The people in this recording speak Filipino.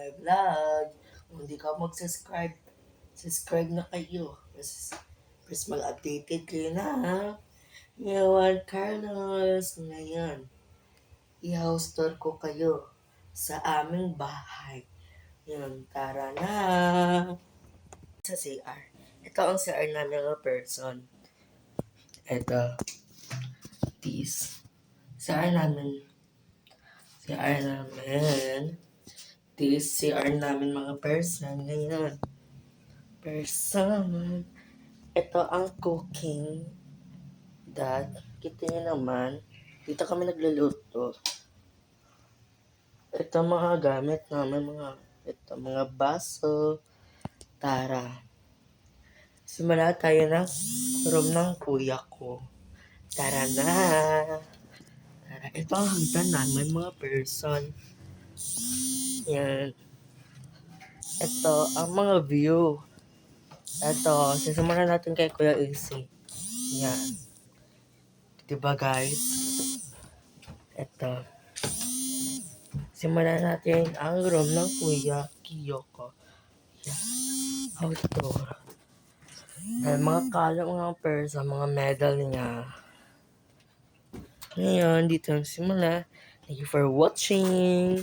my vlog. Kung hindi ka mag-subscribe, subscribe na kayo. Press mag-updated kayo na ha. Yawan Carlos. Ngayon, i-house tour ko kayo sa aming bahay. Yun, tara na. Sa CR. Ito ang CR namin ng person. Ito. This. CR namin. CR namin. This CR namin mga person. Ngayon. Person. Ito ang cooking. That. Kita nyo naman. Dito kami nagluluto. Ito mga gamit namin. Ito mga baso. Tara. Simula tayo ng room ng kuya ko. Tara na. Tara. Ito ang hagdan namin mga person. Yan. Ito ang mga view. Ito. Sisimulan natin kay Kuya AC. Yan. Diba guys? Ito. Simulan natin ang room ng Kuya Kiyoko. Yan. Outdoor. Yan. Mga kalang mga person. Mga medal niya. Ngayon, dito ang simula. Thank you for watching.